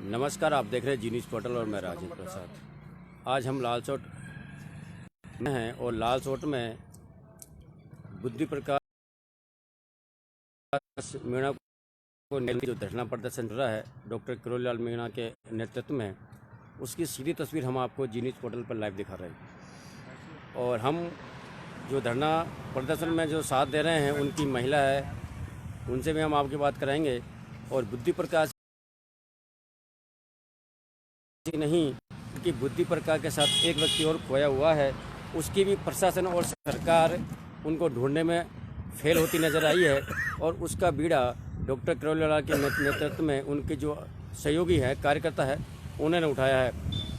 नमस्कार, आप देख रहे हैं जी न्यूज़ पोर्टल और मैं राजेंद्र प्रसाद। आज हम लालसोट में हैं और लालसोट में बुद्धि प्रकाश मीणा को जो धरना प्रदर्शन चल रहा है डॉक्टर किरोड़ीलाल मीणा के नेतृत्व में, उसकी सीधी तस्वीर हम आपको जी न्यूज़ पोर्टल पर लाइव दिखा रहे हैं। और हम जो धरना प्रदर्शन में जो साथ दे रहे हैं उनकी महिला है, उनसे भी हम आपकी बात कराएंगे। और बुद्धि प्रकाश नहीं कि बुद्धि प्रकाश के साथ एक व्यक्ति और खोया हुआ है, उसकी भी प्रशासन और सरकार उनको ढूंढने में फेल होती नज़र आई है। और उसका बीड़ा डॉक्टर किरोड़ीलाल के नेतृत्व में उनके जो सहयोगी है, कार्यकर्ता है, उन्होंने उठाया है।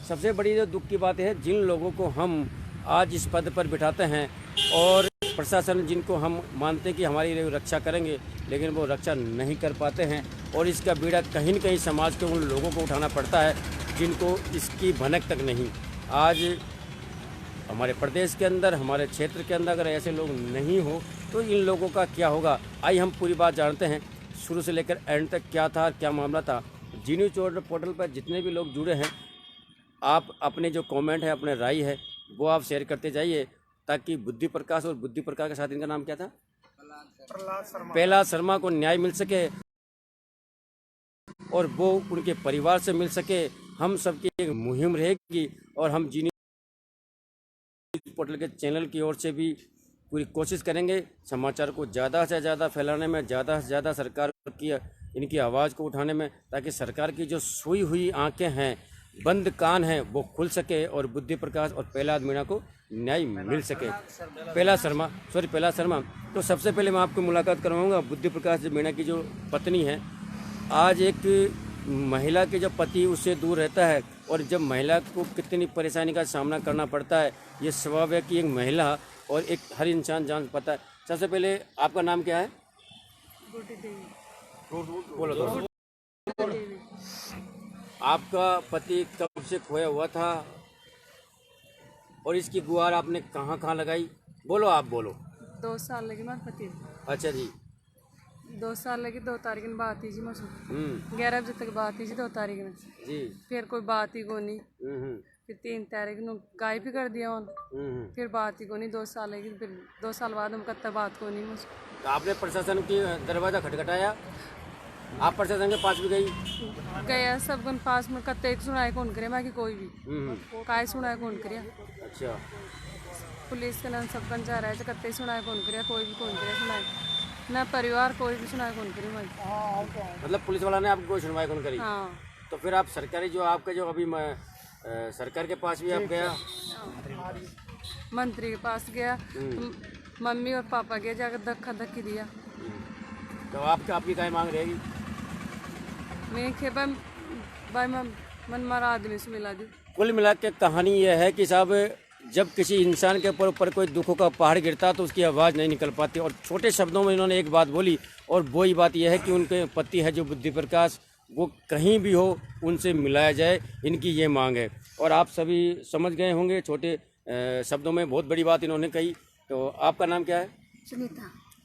सबसे बड़ी जो दुख की बात है, जिन लोगों को हम आज इस पद पर बिठाते हैं और प्रशासन जिनको हम मानते हैं कि हमारी रक्षा करेंगे, लेकिन वो रक्षा नहीं कर पाते हैं। और इसका बीड़ा कहीं न कहीं समाज के उन लोगों को उठाना पड़ता है जिनको इसकी भनक तक नहीं। आज हमारे प्रदेश के अंदर, हमारे क्षेत्र के अंदर अगर ऐसे लोग नहीं हो तो इन लोगों का क्या होगा। आइए हम पूरी बात जानते हैं, शुरू से लेकर एंड तक क्या था, क्या मामला था। जी न्यूज़ पोर्टल पर जितने भी लोग जुड़े हैं, आप अपने जो कमेंट है, अपने राय है, वो आप शेयर करते जाइए ताकि बुद्धि प्रकाश और बुद्धि प्रकाश के साथ इनका नाम क्या था, प्रहलाद शर्मा को न्याय मिल सके और वो उनके परिवार से मिल सके। हम सबकी एक मुहिम रहेगी और हम जी न्यूज़ पोर्टल के चैनल की ओर से भी पूरी कोशिश करेंगे समाचार को ज़्यादा से ज़्यादा फैलाने में, ज़्यादा से ज़्यादा सरकार की इनकी आवाज़ को उठाने में, ताकि सरकार की जो सोई हुई आंखें हैं, बंद कान हैं, वो खुल सके और बुद्धि प्रकाश और प्रहलाद मीणा को न्याय मिल सके। प्रहलाद शर्मा। तो सबसे पहले मैं आपको मुलाकात करवाऊंगा बुद्धि प्रकाश मीणा की जो पत्नी है। आज एक महिला के जब पति उससे दूर रहता है और जब महिला को कितनी परेशानी का सामना करना पड़ता है, ये स्वभाव है कि एक महिला और एक हर इंसान जान पाता है। सबसे पहले आपका नाम क्या है? बोलो तो। आपका पति कब से खोया हुआ था और इसकी गुहार आपने कहाँ कहाँ लगाई? बोलो, आप बोलो। 2 साल लगी मेरे पति। अच्छा जी। 2 साल लगी, 2 तारीख में बात थी जी मुझसे। 11 बजे तक बात थी जी, 2 तारीख में जी। फिर कोई बात ही को नहीं। फिर 3 तारीख ਨੂੰ गायब भी कर दिया उन। फिर बात ही को नहीं, 2 साल लगी। फिर 2 साल बाद हम कत्ता बात को नहीं मुझसे। तो आपने प्रशासन की दरवाज़ा खटखटाया, आप प्रशासन के पास भी गई? गया सब कन पास में, कत्ते एक सुनाए कौन करे मैं कि कोई भी काय सुनाए कौन करिया। अच्छा। पुलिस के नाम सब कन जा रहा है, कत्ते सुनाए कौन करिया, कोई भी कौन करिया सुनाए ना, परिवार कोई भी सुनाए कौन करी मैं। मतलब पुलिस वाला ने आपको कोई सुनवाई कौन करी? हाँ। तो फिर आप सरकारी जो आपके जो अभी सरकार के पास भी आप गया? मंत्री के पास गया, मम्मी और पापा गया, जाकर धक्का धक्की दिया। तो आपकी क्या मांग रहेगी? मैं खे भाई मन मारा आदमी से मिला दी। कुल मिला के कहानी यह है कि साहब, जब किसी इंसान के ऊपर कोई दुखों का पहाड़ गिरता तो उसकी आवाज़ नहीं निकल पाती। और छोटे शब्दों में इन्होंने एक बात बोली, और वही बात यह है कि उनके पति है जो बुद्धि प्रकाश, वो कहीं भी हो उनसे मिलाया जाए, इनकी ये मांग है। और आप सभी समझ गए होंगे, छोटे शब्दों में बहुत बड़ी बात इन्होंने कही। तो आपका नाम क्या है?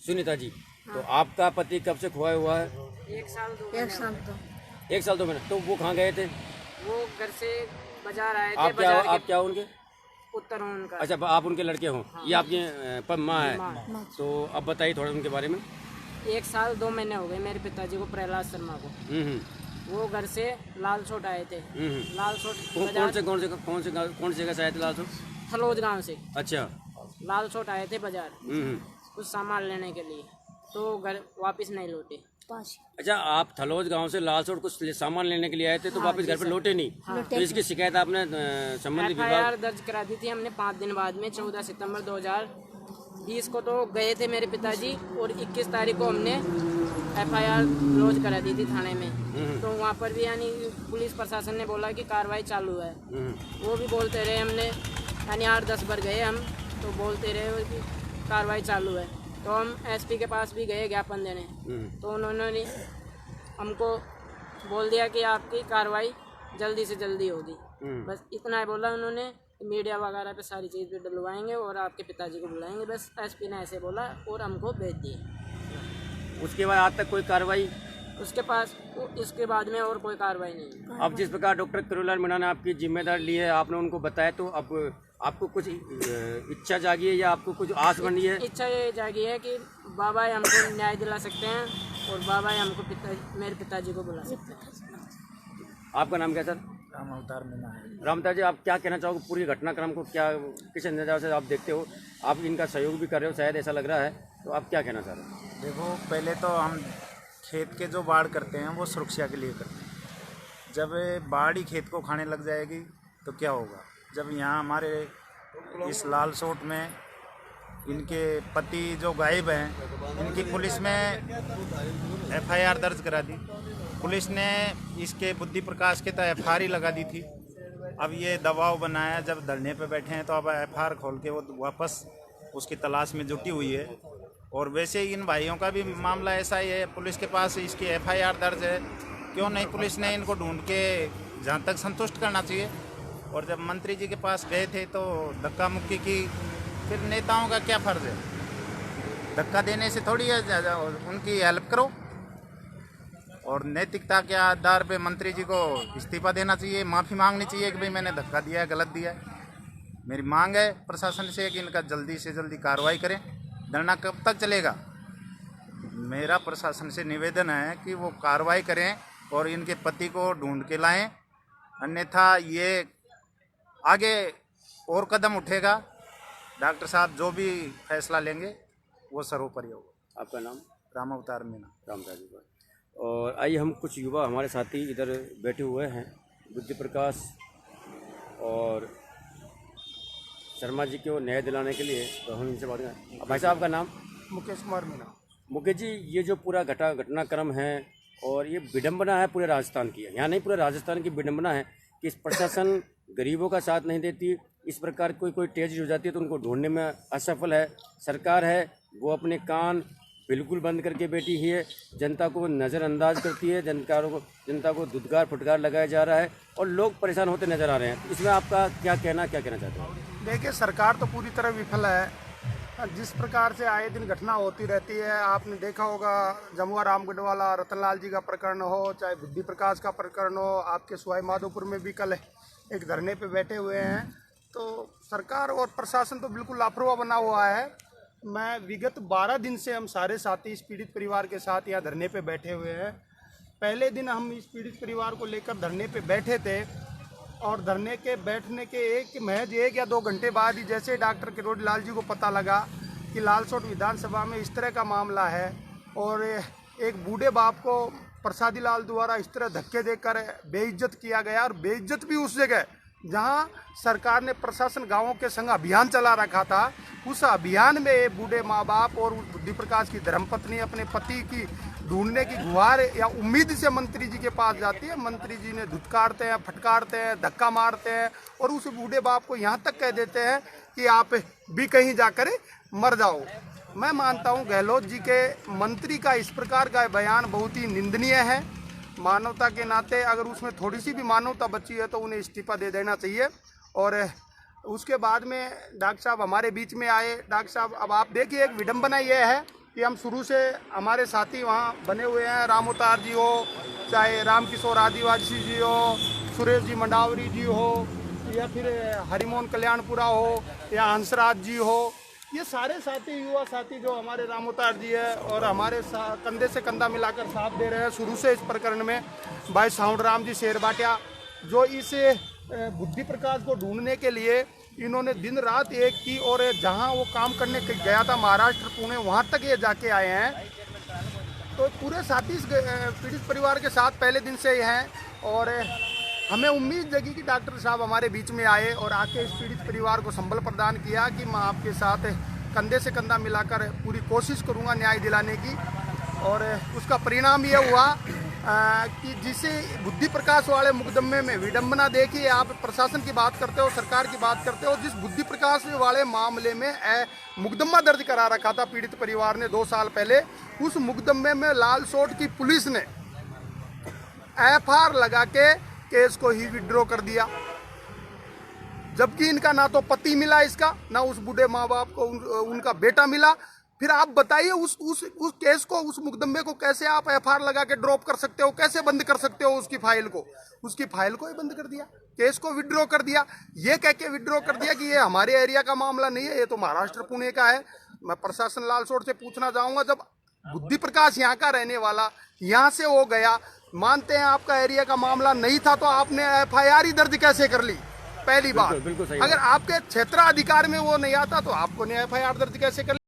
सुनीता जी। तो आपका पति कब से खोया हुआ है? 1 साल 2 महीने। तो वो कहाँ गए थे? वो घर से बाजार आए थे। आप क्या उनके उत्तर उनका। अच्छा, आप उनके लड़के हों। हाँ। ये आपके माँ है। तो अब बताइए थोड़ा उनके बारे में। 1 साल 2 महीने हो गए मेरे पिताजी को, प्रहलाद शर्मा को। वो घर से लालसोट आए थे। लालसोट कौन से जगह से आए थे? लालसोट थलोज गांव से। अच्छा। लालसोट आए थे बाजार कुछ सामान लेने के लिए, तो घर वापस नहीं लौटे। अच्छा, आप थलोज गांव से लालसोट कुछ सामान लेने के लिए आए थे तो वापस घर पे लौटे नहीं? तो इसकी शिकायत आपने संबंधित FIR दर्ज करा दी थी हमने 5 दिन बाद में। 14 सितंबर 2020 को तो गए थे मेरे पिताजी, और 21 तारीख को हमने FIR लॉन्च करा दी थी थाने में। तो वहाँ पर भी यानी पुलिस प्रशासन ने बोला कि कार्रवाई चालू है। वो भी बोलते रहे, हमने यानी 8-10 बार गए हम, तो बोलते रहे कि कार्रवाई चालू है। तो हम SP के पास भी गए ज्ञापन देने, तो उन्होंने हमको बोल दिया कि आपकी कार्रवाई जल्दी से जल्दी होगी। बस इतना ही बोला उन्होंने, मीडिया वगैरह पे सारी चीज़ पे डलवाएंगे और आपके पिताजी को बुलाएंगे। बस SP ने ऐसे बोला और हमको भेज दिए। उसके बाद आज तक कोई कार्रवाई? उसके पास इसके बाद में और कोई कार्रवाई नहीं। अब जिस प्रकार डॉक्टर करुलाल मीणा ने आपकी जिम्मेदारी ली है, आपने उनको बताया, तो अब आपको कुछ इच्छा जागी है या आपको कुछ आस बनी है? इच्छा ये जागी है कि बाबा हमको न्याय दिला सकते हैं और बाबा हमको मेरे पिताजी को बुला सकते हैं। आपका नाम क्या सर? राम अवतार मीणा है। राम अवतार जी, आप क्या कहना चाहोगे पूरी घटनाक्रम को? क्या किस नज़र से आप देखते हो? आप इनका सहयोग भी कर रहे हो, शायद ऐसा लग रहा है, तो आप क्या कहना चाह रहे हो? देखो, पहले तो हम खेत के जो बाढ़ करते हैं वो सुरक्षा के लिए करते हैं। जब बाढ़ ही खेत को खाने लग जाएगी तो क्या होगा? जब यहाँ हमारे इस लाल सोट में इनके पति जो गायब हैं, इनकी पुलिस में FIR दर्ज करा दी। पुलिस ने इसके बुद्धि प्रकाश के तो FIR ही लगा दी थी। अब ये दबाव बनाया, जब धरने पे बैठे हैं तो अब FIR खोल के वो वापस उसकी तलाश में जुटी हुई है। और वैसे ही इन भाइयों का भी मामला ऐसा ही है, पुलिस के पास इसकी FIR दर्ज है। क्यों नहीं पुलिस ने इनको ढूंढ के जहाँ तक संतुष्ट करना चाहिए। और जब मंत्री जी के पास गए थे तो धक्का मुक्की की, फिर नेताओं का क्या फ़र्ज़ है? धक्का देने से थोड़ी है, उनकी हेल्प करो। और नैतिकता के आधार पे मंत्री जी को इस्तीफा देना चाहिए, माफ़ी मांगनी चाहिए कि भाई मैंने धक्का दिया है, गलत दिया है। मेरी मांग है प्रशासन से कि इनका जल्दी से जल्दी कार्रवाई करें। धरना कब तक चलेगा? मेरा प्रशासन से निवेदन है कि वो कार्रवाई करें और इनके पति को ढूंढ के लाएं, अन्यथा ये आगे और कदम उठेगा। डॉक्टर साहब जो भी फैसला लेंगे वो सर्वोपरि होगा। आपका नाम? राम अवतार मीणा। राम अवतार जी। और आइए, हम कुछ युवा हमारे साथी इधर बैठे हुए हैं, बुद्धि प्रकाश और शर्मा जी को न्याय दिलाने के लिए, तो हम इनसे बात करें। भाई साहब, आपका नाम? मुकेश कुमार मीणा। मुकेश जी, ये जो पूरा घटनाक्रम है और ये विडंबना है पूरे राजस्थान की, यहाँ नहीं पूरे राजस्थान की विडंबना है कि इस प्रशासन गरीबों का साथ नहीं देती। इस प्रकार कोई ट्रेजेडी हो जाती है तो उनको ढूंढने में असफल है। सरकार है वो अपने कान बिल्कुल बंद करके बैठी ही है, जनता को नज़रअंदाज करती है, जनता को धुतकार फुटकार लगाया जा रहा है और लोग परेशान होते नजर आ रहे हैं। इसमें आपका क्या कहना चाहते हैं? देखिए, सरकार तो पूरी तरह विफल है। जिस प्रकार से आए दिन घटना होती रहती है, आपने देखा होगा, जमुआ रामगढ़ वाला रतनलाल जी का प्रकरण हो, चाहे बुद्धि प्रकाश का प्रकरण हो, आपके सवाई माधोपुर में भी कल एक धरने पे बैठे हुए हैं। तो सरकार और प्रशासन तो बिल्कुल लापरवाह बना हुआ है। मैं विगत 12 दिन से हम सारे साथी इस पीड़ित परिवार के साथ यहाँ धरने पे बैठे हुए हैं। पहले दिन हम इस पीड़ित परिवार को लेकर धरने पे बैठे थे और धरने के बैठने के महज 1 या 2 घंटे बाद ही जैसे डॉक्टर करुलाल जी को पता लगा कि लालसोट विधानसभा में इस तरह का मामला है और एक बूढ़े बाप को प्रसादी लाल द्वारा इस तरह धक्के देकर बेइज्जत किया गया, और बेइज्जत भी उस जगह जहां सरकार ने प्रशासन गांवों के संग अभियान चला रखा था। उस अभियान में बूढ़े माँ बाप और बुद्धि प्रकाश की धर्मपत्नी अपने पति की ढूंढने की गुहार या उम्मीद से मंत्री जी के पास जाती है। मंत्री जी ने धुतकारते हैं, फटकारते हैं, धक्का मारते हैं और उस बूढ़े बाप को यहाँ तक कह देते हैं कि आप भी कहीं जाकर मर जाओ। मैं मानता हूँ गहलोत जी के मंत्री का इस प्रकार का बयान बहुत ही निंदनीय है। मानवता के नाते अगर उसमें थोड़ी सी भी मानवता बची है तो उन्हें इस्तीफा दे देना चाहिए। और उसके बाद में डॉक्टर साहब हमारे बीच में आए। डॉक्टर साहब, अब आप देखिए, एक विडंबना ये है कि हम शुरू से हमारे साथी वहाँ बने हुए हैं, राम अवतार जी हो, चाहे रामकिशोर आदिवासी जी हो, सुरेश जी मंडावरी जी हो, या फिर हरिमोहन कल्याणपुरा हो, या हंसराज जी हो, ये सारे साथी, युवा साथी जो हमारे राम अवतार जी है और हमारे कंधे से कंधा मिलाकर साथ दे रहे हैं शुरू से इस प्रकरण में। भाई साउंड राम जी शेरबाटिया, जो इस बुद्धि प्रकाश को ढूंढने के लिए इन्होंने दिन रात एक की, और जहां वो काम करने गया था महाराष्ट्र पुणे, वहां तक ये जाके आए हैं। तो पूरे साथी इस पीड़ित परिवार के साथ पहले दिन से ही हैं और हमें उम्मीद जगी कि डॉक्टर साहब हमारे बीच में आए और आके इस पीड़ित परिवार को संबल प्रदान किया कि मैं आपके साथ कंधे से कंधा मिलाकर पूरी कोशिश करूंगा न्याय दिलाने की। और उसका परिणाम ये हुआ कि जिसे बुद्धि प्रकाश वाले मुकदमे में विडंबना देखिए, आप प्रशासन की बात करते हो, सरकार की बात करते हो, जिस बुद्धि प्रकाश वाले मामले में मुकदमा दर्ज करा रखा था पीड़ित परिवार ने 2 साल पहले, उस मुकदमे में लालसोट की पुलिस ने FIR लगा के केस को ही विड्रॉ कर दिया, जबकि इनका ना तो पति मिला इसका, ना उस बूढ़े माँ बाप को उनका बेटा मिला। फिर आप बताइए उस केस को, उस मुकदमे को कैसे आप एफआईआर लगा के ड्रॉप कर सकते हो, कैसे बंद कर सकते हो उसकी फाइल को ही बंद कर दिया, केस को विड्रॉ कर दिया, ये कह के विड्रॉ कर दिया कि ये हमारे एरिया का मामला नहीं है, ये तो महाराष्ट्र पुणे का है। मैं प्रशासन लालसोट से पूछना चाहूंगा, जब बुद्धि प्रकाश यहाँ का रहने वाला यहाँ से हो गया, मानते हैं आपका एरिया का मामला नहीं था, तो आपने एफआईआर ही दर्ज कैसे कर ली? पहली बात, अगर आपके क्षेत्राधिकार में वो नहीं आता तो आपको ने एफआईआर दर्ज कैसे कर ली?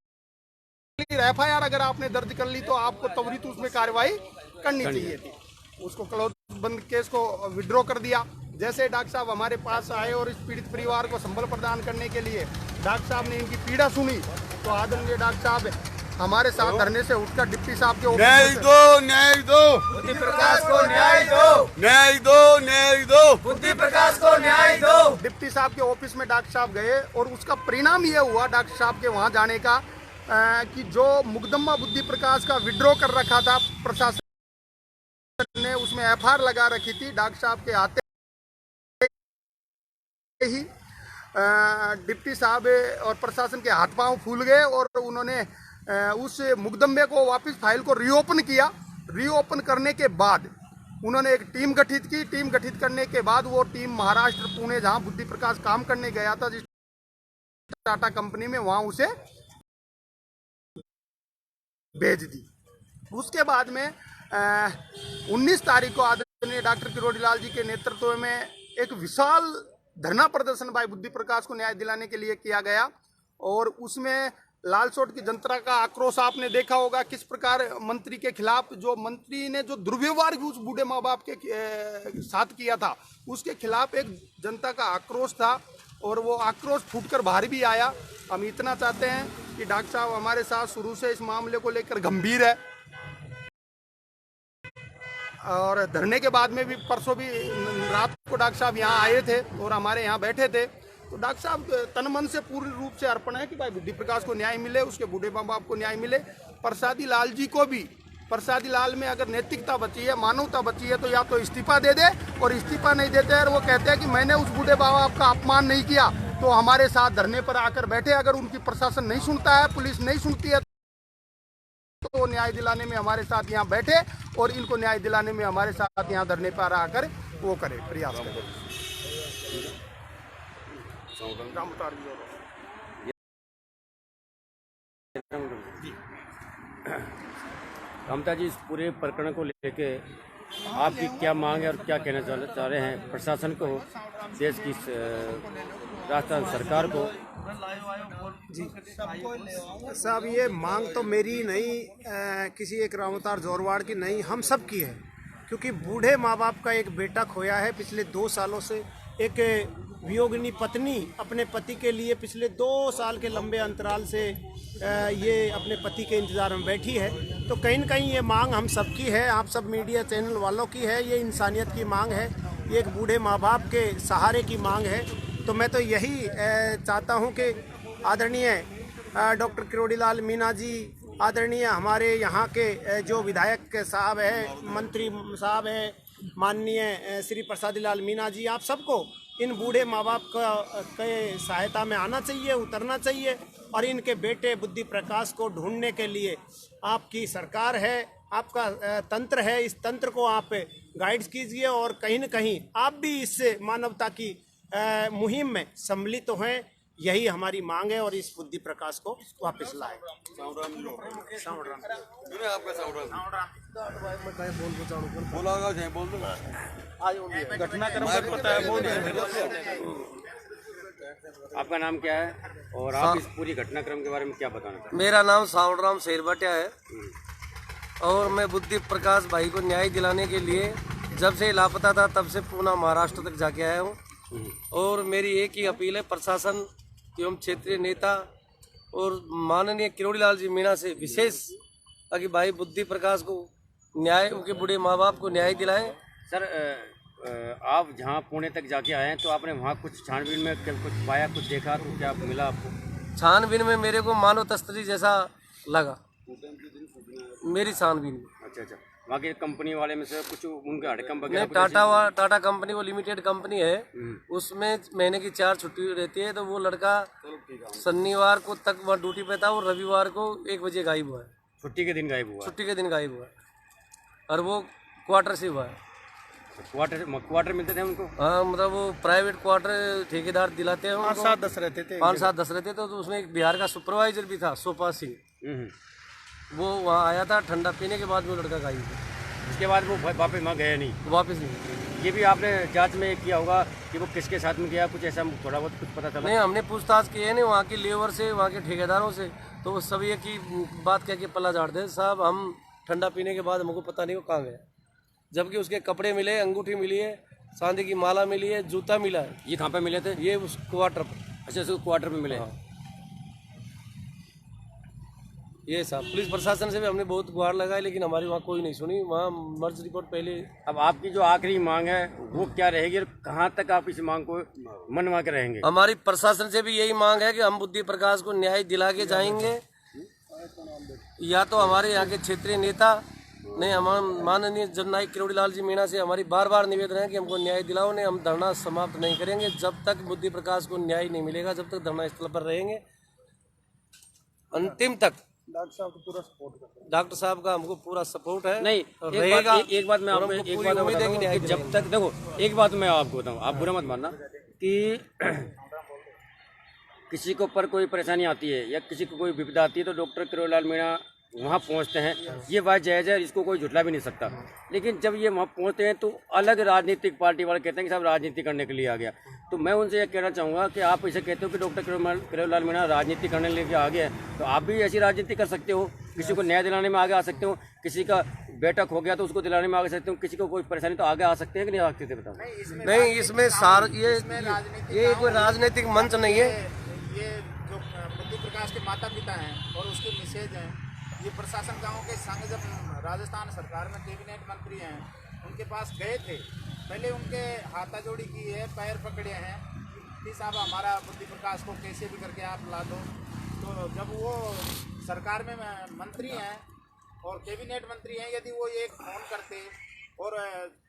एफआईआर अगर आपने दर्ज कर ली तो आपको त्वरित उसमें कार्रवाई करनी चाहिए थी। उसको क्लोज बंद केस को विड्रॉ कर दिया। जैसे डॉक्टर साहब हमारे पास आए और इस पीड़ित परिवार को संबल प्रदान करने के लिए डॉक्टर साहब ने इनकी पीड़ा सुनी, तो आदरणीय डॉक्टर साहब हमारे साथ धरने से उठकर डिप्टी साहब के न्याय दो बुद्धि प्रकाश को न्याय दो बुद्धि प्रकाश को न्याय दो। डिप्टी साहब के ऑफिस में डॉक्टर साहब गए और उसका परिणाम ये हुआ डॉक्टर साहब के वहां जाने का कि जो मुकदमा बुद्धि प्रकाश का विड्रॉ कर रखा था, प्रशासन ने उसमें एफआईआर लगा रखी थी, डॉक्टर साहब के आते ही डिप्टी साहब और प्रशासन के हाथ पांव फूल गए और उन्होंने उस मुकदमे को वापस फाइल को रीओपन किया। रीओपन करने के बाद उन्होंने एक टीम गठित की। टीम गठित करने के बाद वो टीम महाराष्ट्र पुणे, जहां बुद्धि प्रकाश काम करने गया था जिस टाटा कंपनी में, वहां उसे भेज दी। उसके बाद में 19 तारीख को आदरणीय डॉक्टर किरोड़ी लाल जी के नेतृत्व में एक विशाल धरना प्रदर्शन भाई बुद्धि प्रकाश को न्याय दिलाने के लिए किया गया और उसमें लालसोट की जनता का आक्रोश आपने देखा होगा, किस प्रकार मंत्री के खिलाफ, जो मंत्री ने जो दुर्व्यवहार उस बूढ़े माँ बाप के साथ किया था, उसके खिलाफ एक जनता का आक्रोश था और वो आक्रोश फूटकर बाहर भी आया। हम इतना चाहते हैं कि डॉक्टर साहब हमारे साथ शुरू से इस मामले को लेकर गंभीर है और धरने के बाद में भी परसों भी रात को डॉक्टर साहब यहाँ आए थे और हमारे यहाँ बैठे थे। तो डॉक्टर साहब तन मन से पूर्ण रूप से अर्पण है कि भाई बुद्धि प्रकाश को न्याय मिले, उसके बूढ़े माँ बाप को न्याय मिले। प्रसादी लाल जी को भी, प्रसादी लाल में अगर नैतिकता बची है, मानवता बची है, तो या तो इस्तीफा दे दे, और इस्तीफा नहीं देते और वो कहते हैं कि मैंने उस बूढ़े माँ बाप का अपमान नहीं किया, तो हमारे साथ धरने पर आकर बैठे। अगर उनकी प्रशासन नहीं सुनता है, पुलिस नहीं सुनती है, तो न्याय दिलाने में हमारे साथ यहाँ बैठे और इनको न्याय दिलाने में हमारे साथ यहाँ धरने पर आकर वो करे, प्रयास करे। ममता जी, इस पूरे प्रकरण को लेके आपकी क्या मांग है और क्या कहना चाह रहे हैं प्रशासन को, देश की राजस्थान सरकार को? जी साहब, ये मांग तो मेरी नहीं, किसी एक रामअवतार जोरवाड़ की नहीं, हम सब की है। क्योंकि बूढ़े माँ बाप का एक बेटा खोया है पिछले 2 सालों से। एक वियोगिनी पत्नी अपने पति के लिए पिछले 2 साल के लंबे अंतराल से ये अपने पति के इंतज़ार में बैठी है। तो कहीं न कहीं ये मांग हम सब की है, आप सब मीडिया चैनल वालों की है, ये इंसानियत की मांग है, ये एक बूढ़े माँ बाप के सहारे की मांग है। तो मैं तो यही चाहता हूँ कि आदरणीय डॉक्टर किरोड़ी लाल मीणा जी, आदरणीय हमारे यहाँ के जो विधायक साहब हैं, मंत्री साहब हैं, माननीय श्री प्रसादी लाल मीणा जी, आप सबको इन बूढ़े माँ बाप के सहायता में आना चाहिए, उतरना चाहिए और इनके बेटे बुद्धि प्रकाश को ढूंढने के लिए आपकी सरकार है, आपका तंत्र है, इस तंत्र को आप गाइड कीजिए और कहीं न कहीं आप भी इस मानवता की मुहिम में सम्मिलित तो हैं। यही हमारी मांग है और इस बुद्धि प्रकाश को वापस लाए। आपका नाम क्या है और आप इस पूरी घटनाक्रम के बारे में क्या बताना चाहते हैं? मेरा नाम सावड़राम शेरबटिया है और मैं बुद्धि प्रकाश भाई को न्याय दिलाने के लिए जब से लापता था तब से पूना महाराष्ट्र तक जाके आया हूँ। और मेरी एक ही अपील है प्रशासन एवं क्षेत्रीय नेता और माननीय किरोड़ी लाल जी मीणा से विशेष कि भाई बुद्धि प्रकाश को न्याय, उनके बूढ़े माँ बाप को न्याय दिलाएं। सर, आप जहाँ पुणे तक जाके आए हैं तो आपने वहाँ कुछ छानबीन में कुछ पाया, कुछ देखा, तो क्या मिला आपको? छानबीन में मेरे को मानव तस्करी जैसा लगा, मेरी छानबीन में। अच्छा, वहाँ की कंपनी वाले में से कुछ उनके हड़कम वगैरह? टाटा कंपनी वो लिमिटेड कंपनी है, उसमें महीने की 4 छुट्टी रहती है। तो वो लड़का शनिवार को तक वह ड्यूटी पे था और रविवार को 1 बजे गायब हुआ है। छुट्टी के दिन गायब हुआ। छुट्टी के दिन गायब हुआ है और वो क्वार्टर से हुआ है। क्वार्टर मिलते थे उनको? हाँ, मतलब वो प्राइवेट क्वार्टर ठेकेदार दिलाते हैं उनको। 5-7-10 रहते थे। 5-7-10 रहते थे। तो उसमें एक बिहार का सुपरवाइजर भी था, सोपा सिंह, वो वहाँ आया था। ठंडा पीने के बाद वो लड़का गायब हुआ। उसके बाद वो वापस वहाँ गया नहीं? वापस नहीं। ये भी आपने जांच में किया होगा कि वो किसके साथ में गया, कुछ ऐसा थोड़ा बहुत कुछ पता चला? नहीं, हमने पूछताछ की है नहीं वहाँ की लेबर से, वहाँ के ठेकेदारों से, तो वो सब ये की बात कह के पल्ला झाड़ते साहब हम ठंडा पीने के बाद हमको पता नहीं वो कहाँ गया। जबकि उसके कपड़े मिले, अंगूठी मिली है, चांदी की माला मिली है, जूता मिला है। ये कहाँ पे मिले थे? ये उस क्वार्टर पर। अच्छा, उसको क्वार्टर में मिले। हाँ। ये साहब पुलिस प्रशासन से भी हमने बहुत गुहार लगाई, लेकिन हमारी वहाँ कोई नहीं सुनी। वहाँ मर्ज रिपोर्ट पहले। अब आपकी जो आखिरी मांग है वो क्या रहेगी और कहाँ तक आप इस मांग को मनवा के रहेंगे? हमारी प्रशासन से भी यही मांग है कि हम बुद्धि प्रकाश को न्याय दिला के जाएंगे, या तो हमारे यहाँ के क्षेत्रीय नेता ने, हमारे माननीय जननायक किरोड़ी लाल जी मीणा से हमारी बार बार निवेदन है कि हमको न्याय दिलाओ। ने हम धरना समाप्त नहीं करेंगे जब तक बुद्धि प्रकाश को न्याय नहीं मिलेगा, जब तक धरना स्थल पर रहेंगे अंतिम तक। डॉक्टर साहब को पूरा सपोर्ट करते हैं। डॉक्टर साहब का हमको पूरा सपोर्ट है। नहीं, एक बात मैं आपको एक बात उम्मीद है कि जब तक देखो, एक बात मैं आपको बताऊँ, आप बुरा मत मानना, कि किसी के ऊपर कोई परेशानी आती है या किसी को कोई विपदा आती है तो डॉक्टर किरोड़ी लाल मीणा वहाँ पहुँचते हैं, ये बात जायज़ है, इसको कोई झुटला भी नहीं सकता। लेकिन जब ये वहाँ पहुँचते हैं तो अलग राजनीतिक पार्टी वाले कहते हैं कि साहब राजनीति करने के लिए आ गया। तो मैं उनसे ये कहना चाहूँगा कि आप इसे कहते हो कि डॉक्टर किरोड़ी लाल मीणा राजनीति करने के लिए आ गया है, तो आप भी ऐसी राजनीति कर सकते हो, किसी को न्याय दिलाने में आगे आ सकते हो, किसी का बेटा खो गया तो उसको दिलाने में आगे सकते हो, किसी को कोई परेशानी तो आगे आ सकते हैं कि नहीं आ सकते थे? बताओ। नहीं, इसमें ये कोई राजनीतिक मंच नहीं है। ये जो बुद्धि प्रकाश के माता पिता हैं और उसके मिसेज हैं, ये प्रशासन गाँव के संग जब राजस्थान सरकार में कैबिनेट मंत्री हैं उनके पास गए थे, पहले उनके हाथा जोड़ी की है, पैर पकड़े हैं कि साहब हमारा बुद्धि प्रकाश को कैसे भी करके आप ला दो। तो जब वो सरकार में मंत्री हैं और कैबिनेट मंत्री हैं, यदि वो एक फोन करते और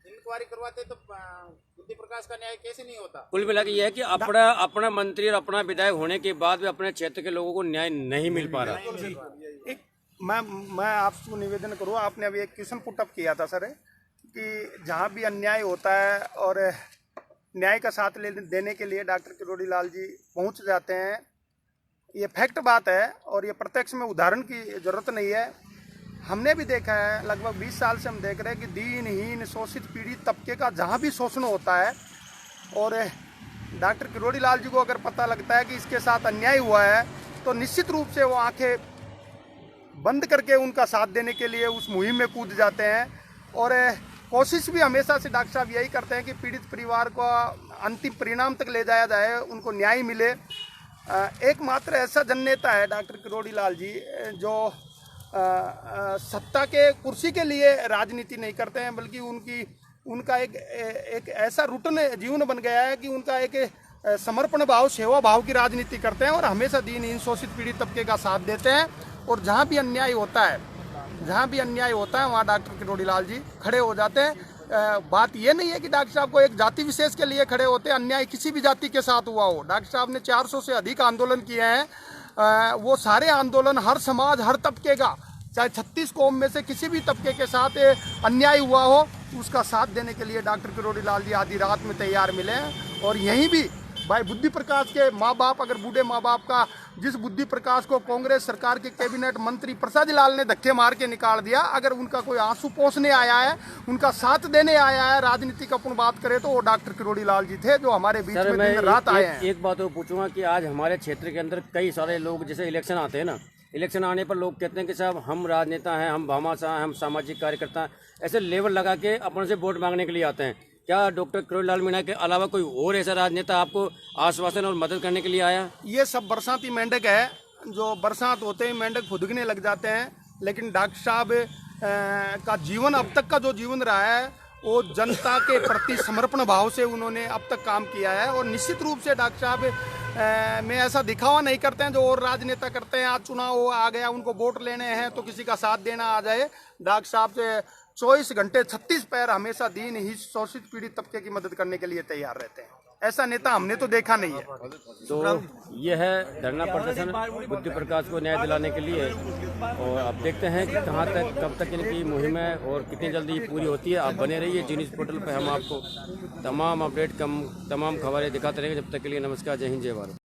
इंक्वायरी करवाते तो बुद्धि प्रकाश का न्याय कैसे नहीं होता? कुल मिला के ये है कि अपना मंत्री और अपना विधायक होने के बाद भी अपने क्षेत्र के लोगों को न्याय नहीं मिल पा रहा। एक मैं आपको निवेदन करूँ, आपने अभी एक क्वेश्चन पुटअप किया था सर, कि जहाँ भी अन्याय होता है और न्याय का साथ देने के लिए डॉक्टर किरोड़ी लाल जी पहुँच जाते हैं, ये फैक्ट बात है और ये प्रत्यक्ष में उदाहरण की ज़रूरत नहीं है। हमने भी देखा है, लगभग 20 साल से हम देख रहे हैं कि दीनहीन शोषित पीड़ित तबके का जहाँ भी शोषण होता है और डॉक्टर किरोड़ी लाल जी को अगर पता लगता है कि इसके साथ अन्याय हुआ है तो निश्चित रूप से वो आंखें बंद करके उनका साथ देने के लिए उस मुहिम में कूद जाते हैं। और कोशिश भी हमेशा से डॉक्टर साहब यही करते हैं कि पीड़ित परिवार को अंतिम परिणाम तक ले जाया जाए, उनको न्याय मिले। एकमात्र ऐसा जननेता है डॉक्टर किरोड़ी लाल जी जो सत्ता के कुर्सी के लिए राजनीति नहीं करते हैं, बल्कि उनका एक ऐसा रूटीन जीवन बन गया है कि उनका एक समर्पण भाव, सेवा भाव की राजनीति करते हैं और हमेशा दीनहीन शोषित पीड़ित तबके का साथ देते हैं। और जहाँ भी अन्याय होता है वहाँ डॉक्टर किरोड़ी लाल जी खड़े हो जाते हैं। बात ये नहीं है कि डॉक्टर साहब को एक जाति विशेष के लिए खड़े होते हैं, अन्याय किसी भी जाति के साथ हुआ हो। डॉक्टर साहब ने 400 से अधिक आंदोलन किए हैं, वो सारे आंदोलन हर समाज, हर तबके का, चाहे 36 कौम में से किसी भी तबके के साथ अन्याय हुआ हो, उसका साथ देने के लिए डॉक्टर किरोड़ी लाल जी आधी रात में तैयार मिले हैं। और यहीं भी भाई बुद्धि प्रकाश के माँ बाप, अगर बूढ़े माँ बाप का, जिस बुद्धि प्रकाश को कांग्रेस सरकार के कैबिनेट मंत्री प्रसाद लाल ने धक्के मार के निकाल दिया, अगर उनका कोई आंसू पोंछने आया है, उनका साथ देने आया है, राजनीति का अपन बात करें तो वो डॉक्टर किरोड़ी लाल जी थे जो हमारे बीच में दिन रात आए हैं। एक बात और पूछूंगा कि आज हमारे क्षेत्र के अंदर कई सारे लोग, जैसे इलेक्शन आते हैं ना, इलेक्शन आने पर लोग कहते हैं कि साहब हम राजनेता हैं, हम भामाशाह हैं, हम सामाजिक कार्यकर्ता हैं, ऐसे लेवल लगा के अपन से वोट मांगने के लिए आते हैं। क्या डॉक्टर किरोड़ी लाल मीणा के अलावा कोई और ऐसा राजनेता आपको आश्वासन और मदद करने के लिए आया? ये सब बरसाती मेंढक है, जो बरसात होते ही मेंढक फुदकने लग जाते हैं। लेकिन डॉक्टर साहब का जीवन, अब तक का जो जीवन रहा है, वो जनता के प्रति समर्पण भाव से उन्होंने अब तक काम किया है। और निश्चित रूप से डॉक्टर साहब में ऐसा दिखावा नहीं करते हैं जो और राजनेता करते हैं। आज चुनाव आ गया, उनको वोट लेने हैं तो किसी का साथ देना आ जाए। डॉक्टर साहब से 24 घंटे 36 पैर हमेशा दीन ही शोषित पीड़ित तबके की मदद करने के लिए तैयार रहते हैं। ऐसा नेता हमने तो देखा नहीं है। तो ये है धरना प्रदर्शन बुद्धि प्रकाश को न्याय दिलाने के लिए, और अब देखते हैं कि कहाँ तक कब तक इनकी मुहिम है और कितनी जल्दी ये पूरी होती है। आप बने रहिए जी न्यूज़ पोर्टल पर, हम आपको तमाम अपडेट तमाम खबरें दिखाते रहेंगे। जब तक के लिए नमस्कार, जय हिंद, जय भारत।